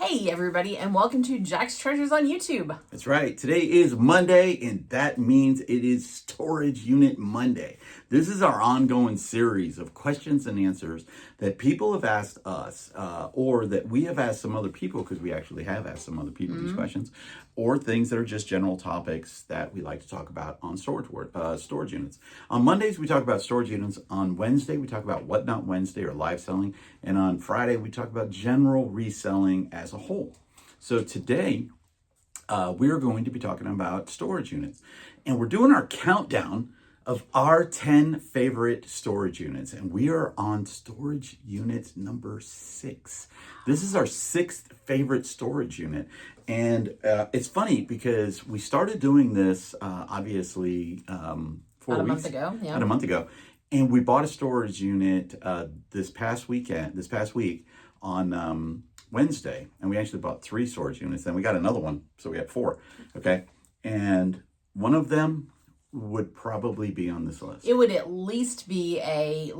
Hey everybody, and welcome to Jack's Treasures on YouTube. That's right. Today is Monday, and that means it is Storage Unit Monday. This is our ongoing series of questions and answers that people have asked us, or that we have asked some other people, because we actually have asked some other people these questions, or things that are just general topics that we like to talk about on storage units. On Mondays, we talk about storage units. On Wednesday, we talk about What Not Wednesday or live selling. And on Friday, we talk about general reselling as a whole. So today, we're going to be talking about storage units. And we're doing our countdown of our 10 favorite storage units. And we are on storage unit number 6. This is our 6th favorite storage unit. And it's funny because we started doing this, obviously, 4 About a weeks month ago, yeah. About a month ago. And we bought a storage unit this past week on Wednesday, and we actually bought 3 storage units. Then we got another one, so we had 4. Okay, and one of them would probably be on this list. It would at least be a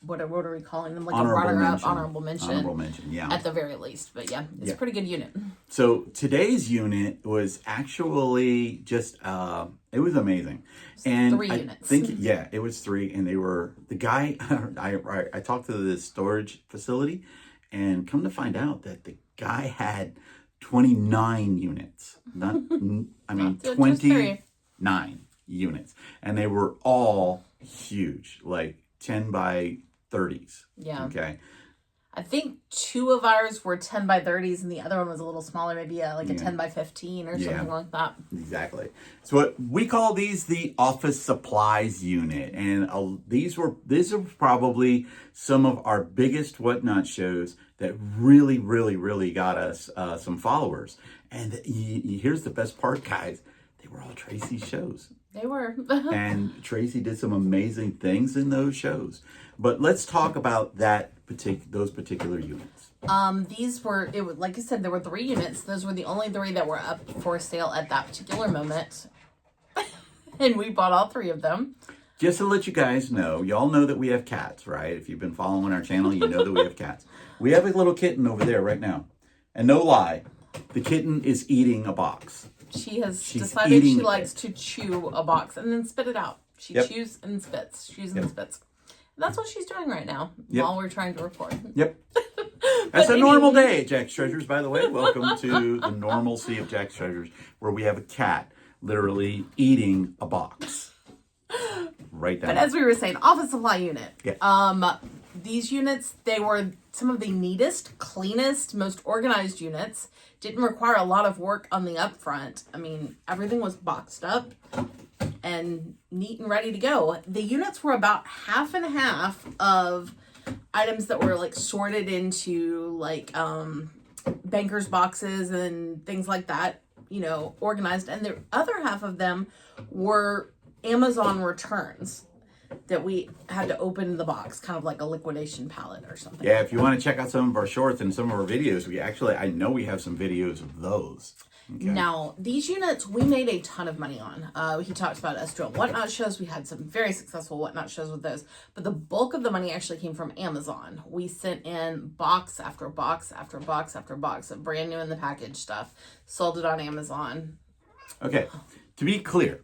what are we calling them? Like Honorable a runner-up, mention. honorable mention. Honorable mention, yeah. At the very least, but yeah, it's a pretty good unit. So today's unit was actually just it was amazing. And 3 I units. It was 3, and they were the guy. I talked to this storage facility, and come to find out that the guy had 29 units. Not, I mean, Just 29 units, and they were all huge, like 10 by 30s. Yeah. Okay. I think 2 of ours were 10 by 30s, and the other one was a little smaller, maybe a 10 by 15 or something like that. Exactly. So what we call these the office supplies unit, and these are probably some of our biggest Whatnot shows that really got us some followers. And here's the best part, guys. They were all Tracy's shows. They were. And Tracy did some amazing things in those shows. But let's talk about those particular units. These were, like I said, there were 3 units. Those were the only 3 that were up for sale at that particular moment. And we bought all 3 of them. Just to let you guys know, y'all know that we have cats, right? If you've been following our channel, you know that we have cats. We have a little kitten over there right now. And no lie, the kitten is eating a box. She's decided she likes to chew a box and then spit it out. She chews and spits. Chews and spits. That's what she's doing right now while we're trying to record. Yep. That's a normal day at Jack's Treasures, by the way. Welcome to the normalcy of Jack's Treasures, where we have a cat literally eating a box. Right down. But as we were saying, office supply unit. Yeah. These units, they were some of the neatest, cleanest, most organized units. Didn't require a lot of work on the upfront. I mean, everything was boxed up and neat and ready to go. The units were about half and half of items that were sorted into bankers boxes and things like that, organized. And the other half of them were Amazon returns that we had to open the box, kind of like a liquidation pallet or something. Yeah, if you want to check out some of our shorts and some of our videos, I know we have some videos of those. Okay. Now, these units, we made a ton of money on. He talked about us doing Whatnot shows. We had some very successful Whatnot shows with those. But the bulk of the money actually came from Amazon. We sent in box after box after box after box of brand new in the package stuff. Sold it on Amazon. Okay, to be clear,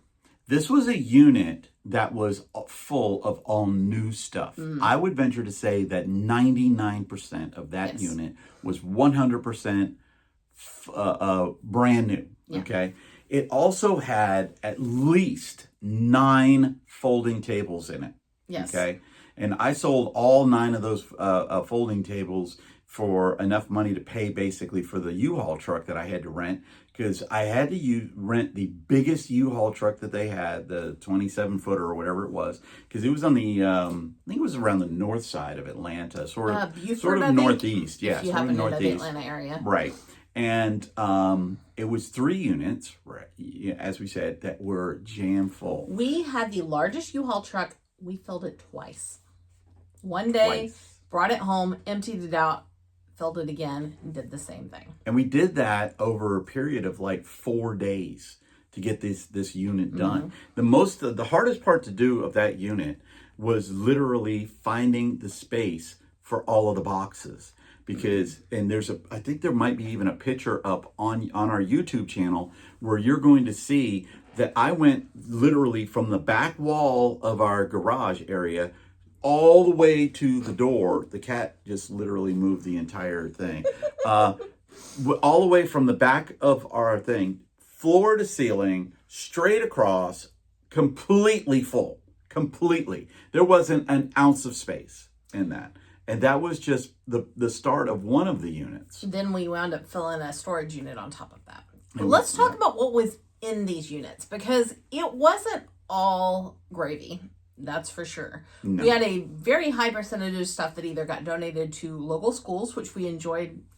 this was a unit that was full of all new stuff. I would venture to say that 99% of that unit was 100% brand new. Okay. It also had at least 9 folding tables in it. Yes. Okay. And I sold all 9 of those folding tables for enough money to pay basically for the U-Haul truck that I had to rent, because I had to rent the biggest U-Haul truck that they had, the 27-footer or whatever it was, because it was on the, I think it was around the north side of Atlanta, sort of Buford, northeast. Yeah, if you sort happen of to know the northeast. Atlanta area. Right. And it was 3 units, right, as we said, that were jam full. We had the largest U-Haul truck. We filled it twice. One day, brought it home, emptied it out, filled it again, and did the same thing. And we did that over a period of 4 days to get this unit done. The hardest part to do of that unit was literally finding the space for all of the boxes. because, and I think there might be even a picture up on our YouTube channel where you're going to see that I went literally from the back wall of our garage area all the way to the door. The cat just literally moved the entire thing. All the way from the back of our thing, floor to ceiling, straight across, completely full. Completely. There wasn't an ounce of space in that. And that was just the start of one of the units. Then we wound up filling a storage unit on top of that. But let's talk about what was in these units, because it wasn't all gravy. That's for sure. No. We had a very high percentage of stuff that either got donated to local schools, which we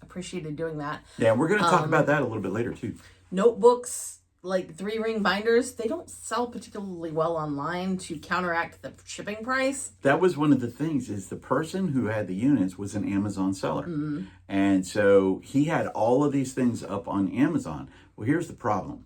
appreciated doing that. Yeah, we're going to talk about that a little bit later too. Notebooks, like 3-ring binders, they don't sell particularly well online to counteract the shipping price. That was one of the things, is the person who had the units was an Amazon seller. Mm-hmm. And so he had all of these things up on Amazon. Well, here's the problem.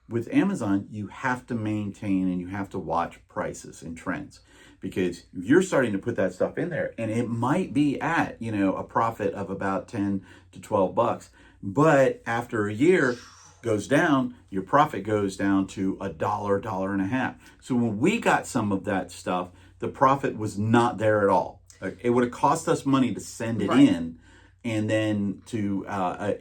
With Amazon, you have to maintain and you have to watch prices and trends, because you're starting to put that stuff in there and it might be at, a profit of about 10 to 12 bucks. But after a year goes down, your profit goes down to $1, $1.50. So when we got some of that stuff, the profit was not there at all. It would have cost us money to send it in, and then to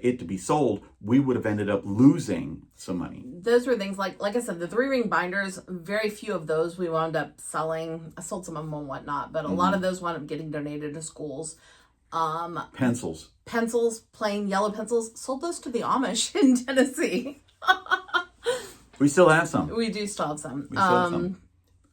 it to be sold, we would have ended up losing some money. Those were things like I said, the 3-ring binders, very few of those we wound up selling. I sold some of them and whatnot, but a lot of those wound up getting donated to schools. Pencils, plain yellow pencils, sold those to the Amish in Tennessee. We still have some. We do still have some.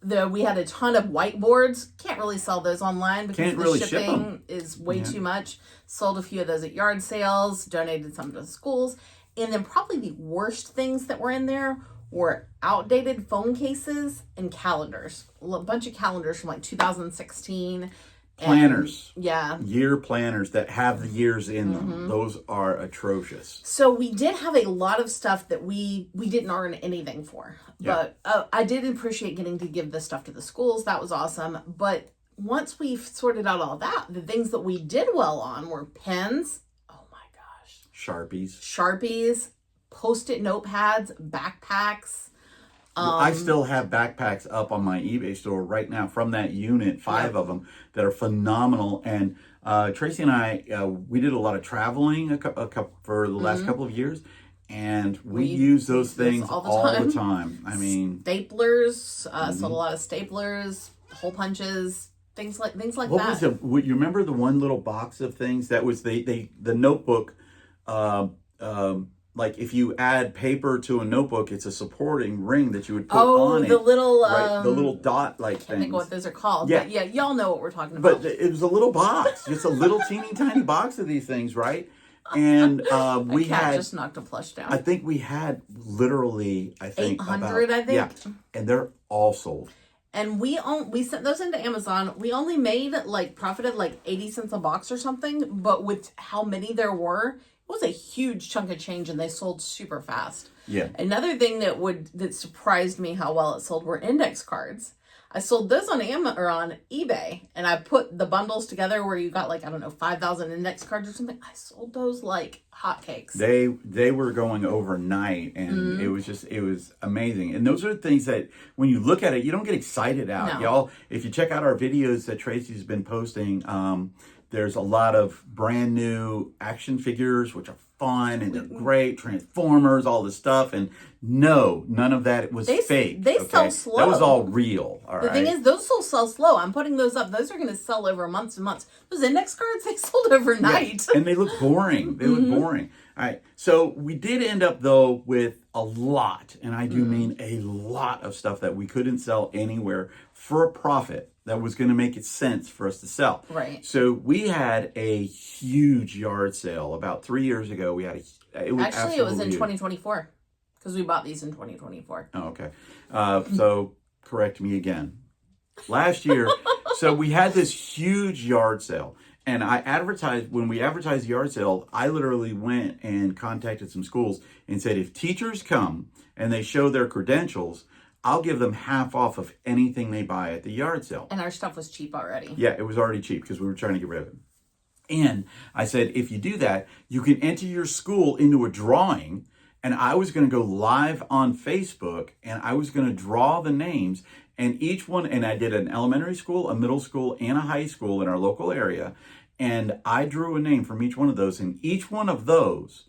We had a ton of whiteboards. Can't really sell those online because the shipping is way too much. Sold a few of those at yard sales, donated some to the schools. And then probably the worst things that were in there were outdated phone cases and calendars. A bunch of calendars from like 2016. Planners. Yeah. Year planners that have the years in them. Those are atrocious. So we did have a lot of stuff that we didn't earn anything for. Yeah. But I did appreciate getting to give this stuff to the schools. That was awesome. But once we've sorted out all that, the things that we did well on were pens. Oh my gosh. Sharpies, Post-it notepads, backpacks. I still have backpacks up on my eBay store right now from that unit, 5 of them that are phenomenal. And Tracy and I, we did a lot of traveling for the last couple of years, and we use those things all the time. I mean, staplers, sold a lot of staplers, hole punches, things like that. What was you remember the one little box of things that was the notebook? Like if you add paper to a notebook, it's a supporting ring that you would put on it. Oh, the little the little dot like things. I can't think of what those are called. Yeah, but yeah, y'all know what we're talking about. But it was a little box, just a little teeny tiny box of these things, right? And we had just knocked a plush down. I think we had literally 800. And they're all sold. And we sent those into Amazon. We only profited 80 cents a box or something, but with how many there were, it was a huge chunk of change, and they sold super fast. Yeah. Another thing that surprised me how well it sold were index cards. I sold those on on eBay, and I put the bundles together where you got 5,000 index cards or something. I sold those like hotcakes. They were going overnight, and it was amazing. And those are things that when you look at it, you don't get excited out. No. Y'all, if you check out our videos that Tracy's been posting, there's a lot of brand new action figures, which are fun and they're great. Transformers, all this stuff. And no, none of that was fake. They sell slow. That was all real. The thing is, those will sell slow. I'm putting those up. Those are going to sell over months and months. Those index cards, they sold overnight. Yeah. And they look boring. They look boring. All right. So we did end up, though, with a lot, and I do mean a lot of stuff that we couldn't sell anywhere for a profit that was going to make it sense for us to sell. Right. So we had a huge yard sale about 3 years ago. We had it was in 2024 because we bought these in 2024. Oh, okay. So correct me again. Last year, so we had this huge yard sale. And when we advertised the yard sale, I literally went and contacted some schools and said, if teachers come and they show their credentials, I'll give them half off of anything they buy at the yard sale. And our stuff was cheap already. Yeah, it was already cheap because we were trying to get rid of it. And I said, if you do that, you can enter your school into a drawing. And I was going to go live on Facebook and I was going to draw the names, and each one, and I did an elementary school, a middle school, and a high school in our local area. And I drew a name from each one of those, and each one of those,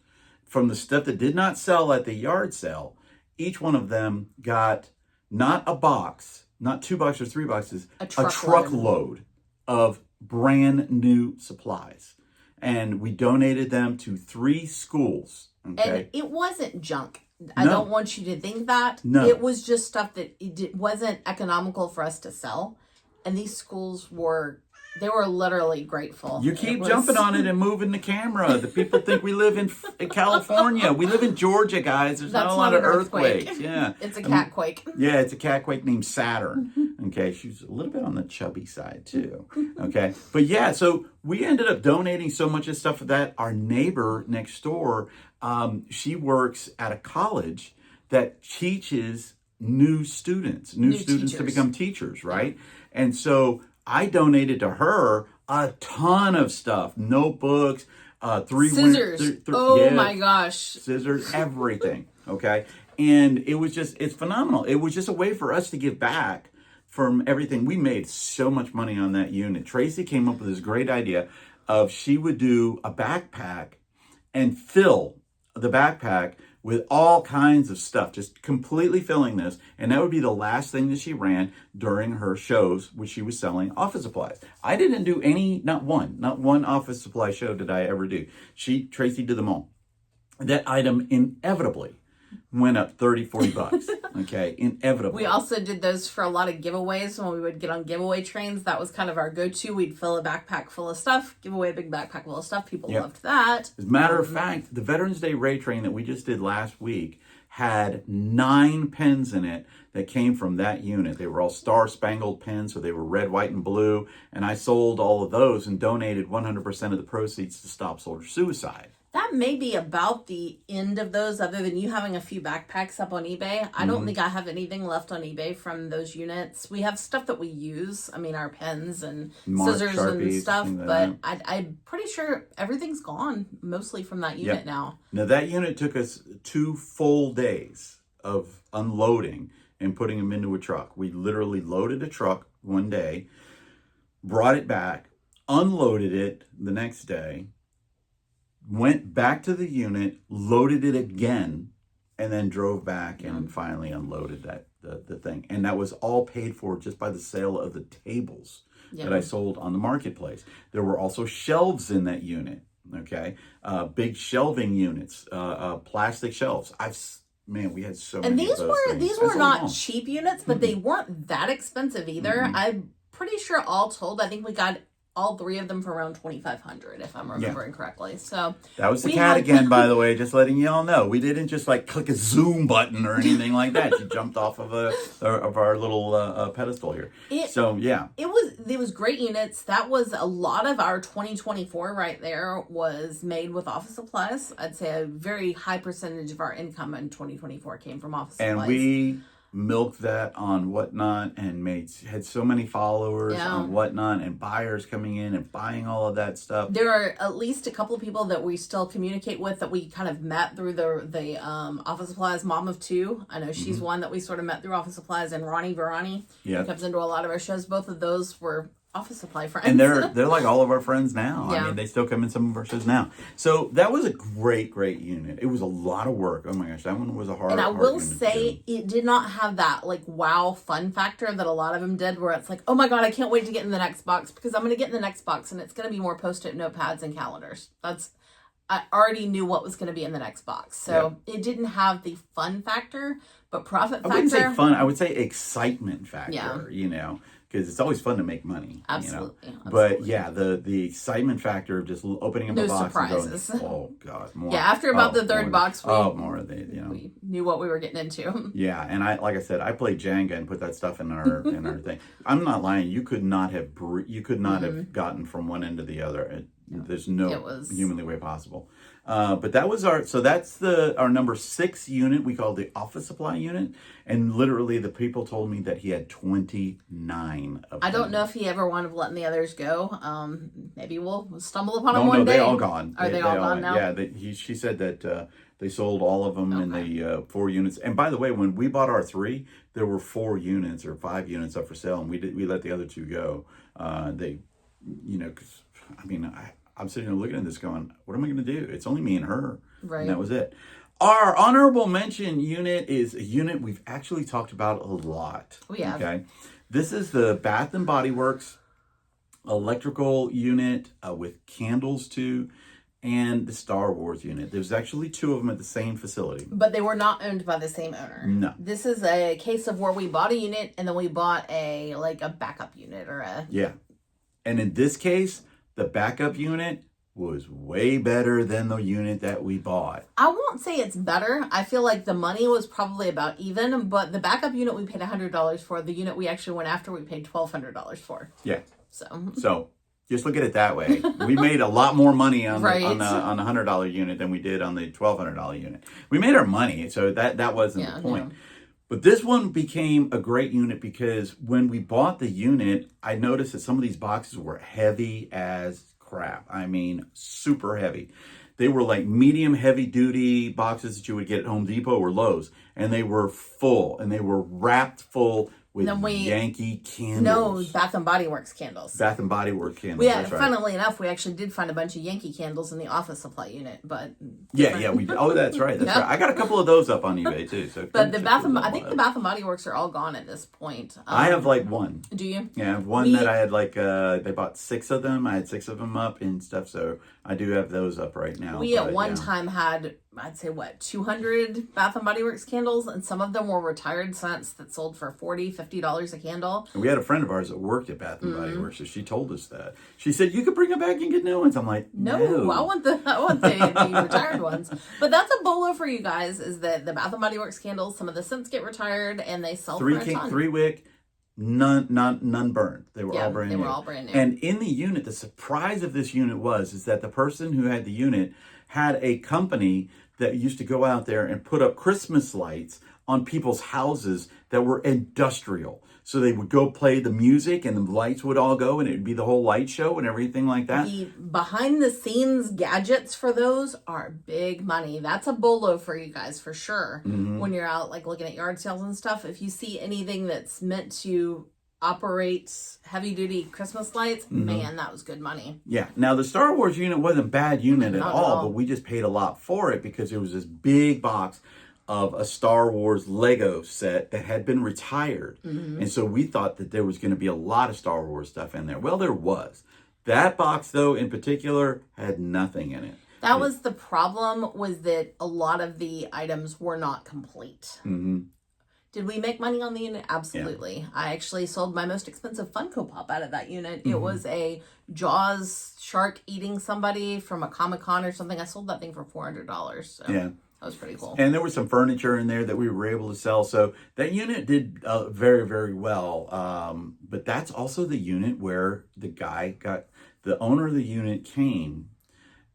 from the stuff that did not sell at the yard sale, each one of them got not a box, not 2 boxes or 3 boxes, a truckload of brand new supplies. And we donated them to 3 schools. Okay. And it wasn't junk. I don't want you to think that. No. It was just stuff that it wasn't economical for us to sell. And these schools they were literally grateful. You keep jumping on it and moving the camera. The people think we live in California. We live in Georgia, guys. There's not a lot of earthquakes. Yeah. It's a catquake. Yeah, it's a catquake named Saturn. Okay, she's a little bit on the chubby side too. Okay, but yeah, so we ended up donating so much of stuff that our neighbor next door, she works at a college that teaches new students to become teachers, right? And so I donated to her a ton of stuff, notebooks, 3 scissors. My gosh, scissors, everything. Okay, and it's phenomenal. It was just a way for us to give back from everything. We made so much money on that unit. Tracy came up with this great idea of she would do a backpack and fill the backpack with all kinds of stuff, just completely filling this. And that would be the last thing that she ran during her shows, which she was selling office supplies. I didn't do not one office supply show did I ever do. Tracy did them all. That item inevitably went up 30, 40 bucks. Okay, inevitably. We also did those for a lot of giveaways. When we would get on giveaway trains, that was kind of our go-to. We'd fill a backpack full of stuff, give away a big backpack full of stuff. People loved that. As a matter of fact, the Veterans Day Ray Train that we just did last week had 9 pens in it that came from that unit. They were all star-spangled pens, so they were red, white, and blue. And I sold all of those and donated 100% of the proceeds to Stop Soldier Suicide. That may be about the end of those, other than you having a few backpacks up on eBay. I don't think I have anything left on eBay from those units. We have stuff that we use. I mean, our pens and scissors Sharpies, and stuff. But I'm pretty sure everything's gone, mostly from that unit now. Now, that unit took us 2 full days of unloading and putting them into a truck. We literally loaded a truck one day, brought it back, unloaded it the next day, went back to the unit, loaded it again, and then drove back and finally unloaded the thing. And that was all paid for just by the sale of the tables that I sold on the marketplace. There were also shelves in that unit, okay? Big shelving units, plastic shelves. We had so many and of those things. These were not cheap units, but they weren't that expensive either. I'm pretty sure all told, I think we got all 3 of them for around $2,500, if I'm remembering correctly. So that was the cat again, by the way, just letting you all know. We didn't just like click a zoom button or anything like that. She jumped off of our little pedestal here. It was great units. That was a lot of our 2024 right there was made with office supplies. I'd say a very high percentage of our income in 2024 came from office supplies. And we milked that on Whatnot and had so many followers on Whatnot and buyers coming in and buying all of that stuff. There are at least a couple of people that we still communicate with that we kind of met through the office supplies. Mom of 2, I know she's one that we sort of met through office supplies, and Ronnie Verani, who comes into a lot of our shows. Both of those were office supply friends. And they're like all of our friends now. I mean, they still come in some of our shows now. So that was a great unit. It was a lot of work. Oh my gosh, that one was a hard. And I will say, it did not have that like wow fun factor that a lot of them did, where it's like, oh my god, I can't wait to get in the next box, because I'm going to get in the next box and it's going to be more Post-it notepads and calendars. I already knew what was going to be in the next box. So it didn't have the fun factor, but profit factor. I wouldn't say fun. I would say excitement factor, because it's always fun to make money. Absolutely. But yeah, the excitement factor of just opening up a box surprises. and going, oh god, more. Yeah, after about the 3rd box, we knew what we were getting into. Yeah, and like I said, I played Jenga and put that stuff in our thing. I'm not lying. You could not have have gotten from one end to the other. There's no humanly way possible. But that was that's our number 6 unit. We call the office supply unit. And literally the people told me that he had 29 of them. I don't know if he ever wound up letting the others go. Maybe we'll stumble upon them No, one day. they all gone. Are they all gone now? Yeah, she said that they sold all of them in the 4 units. And by the way, when we bought our 3, there were 4 units or 5 units up for sale, and we let the other 2 go. Because I'm sitting there looking at this going, what am I going to do? It's only me and her. Right. And that was it. Our honorable mention unit is a unit we've actually talked about a lot. We have. Okay. This is the Bath and Body Works electrical unit with candles too, and the Star Wars unit. There's actually 2 of them at the same facility. But they were not owned by the same owner. No. This is a case of where we bought a unit and then we bought a backup unit or a... Yeah. And in this case, the backup unit was way better than the unit that we bought. I won't say it's better. I feel like the money was probably about even, but the backup unit we paid $100 for. The unit we actually went after, we paid $1,200 for. Yeah. So just look at it that way. We made a lot more money on Right. the $100 unit than we did on the $1,200 unit. We made our money, so that wasn't the point. Yeah. But this one became a great unit because when we bought the unit, I noticed that some of these boxes were heavy as crap. I mean, super heavy. They were like medium heavy duty boxes that you would get at Home Depot or Lowe's, and they were full, and they were wrapped full with Yankee candles. No, Bath and Body Works candles. Bath and Body Works candles. We had, that's right. funnily enough, we actually did find a bunch of Yankee candles in the office supply unit, but Yeah, we. Oh, that's right. That's right. I got a couple of those up on eBay too. So, but the I think the Bath and Body Works are all gone at this point. I have like one. Do you? Yeah, I have one that I had they bought 6 of them. I had 6 of them up and stuff. So I do have those up right now. We at one time had, I'd say 200 Bath and Body Works candles, and some of them were retired scents that sold for $40, $50 a candle. And we had a friend of ours that worked at Bath and Body Works, so she told us that. She said, you could bring them back and get new ones. I'm like, no. I want the retired ones. But that's a bolo for you guys, is that the Bath and Body Works candles, some of the scents get retired and they sell for a ton. 3 wick, none burned. They were all brand new. They were all brand new. And in the unit, the surprise of this unit is that the person who had the unit had a company that used to go out there and put up Christmas lights on people's houses that were industrial. So they would go play the music and the lights would all go and it would be the whole light show and everything like that. The behind the scenes gadgets for those are big money. That's a bolo for you guys for sure. Mm-hmm. When you're out looking at yard sales and stuff, if you see anything that's meant to operate heavy duty Christmas lights, man, that was good money. Yeah. Now the Star Wars unit wasn't a bad unit at Not all, at all, but we just paid a lot for it because it was this big box of a Star Wars Lego set that had been retired. And so we thought that there was going to be a lot of Star Wars stuff in there. Well, there was. That box, though, in particular, had nothing in it. That was the problem, was that a lot of the items were not complete. Mm-hmm. Did we make money on the unit? Absolutely. Yeah. I actually sold my most expensive Funko Pop out of that unit. It was a Jaws shark eating somebody from a Comic-Con or something. I sold that thing for $400. So. Yeah. That was pretty cool. And there was some furniture in there that we were able to sell. So that unit did very, very well. But that's also the unit where the owner of the unit came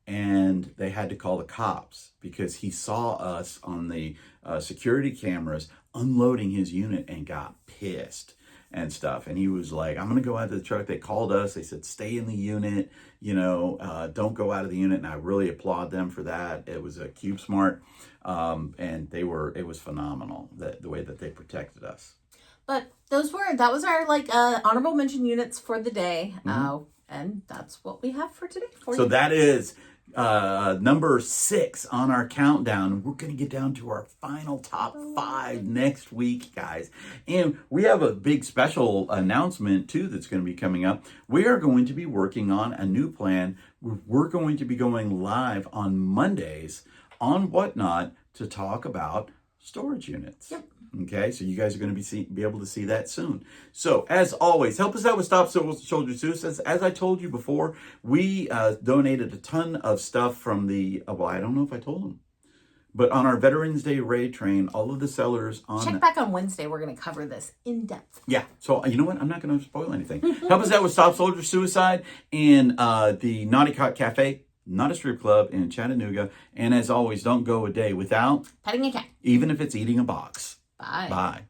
and they had to call the cops because he saw us on the security cameras unloading his unit and got pissed and stuff. And he was like, I'm going to go out to the truck. They called us. They said, stay in the unit, don't go out of the unit. And I really applaud them for that. It was a CubeSmart. And it was phenomenal the way that they protected us. But that was our honorable mention units for the day. And that's what we have for today. That is number 6 on our countdown. We're going to get down to our final top 5 next week, guys. And we have a big special announcement too that's going to be coming up. We are going to be working on a new plan. We're going to be going live on Mondays on Whatnot to talk about storage units. Yep. Okay, so you guys are going to be able to see that soon. So, as always, help us out with Stop Soldier Suicide. As I told you before, we donated a ton of stuff from I don't know if I told them, but on our Veterans Day raid train, all of the sellers on... Check back on Wednesday. We're going to cover this in depth. Yeah, so you know what? I'm not going to spoil anything. Help us out with Stop Soldier Suicide and the Naughty Cot Cafe. not a strip club, in Chattanooga. And as always, don't go a day without, Petting a cat. even if it's eating a box. Bye. Bye.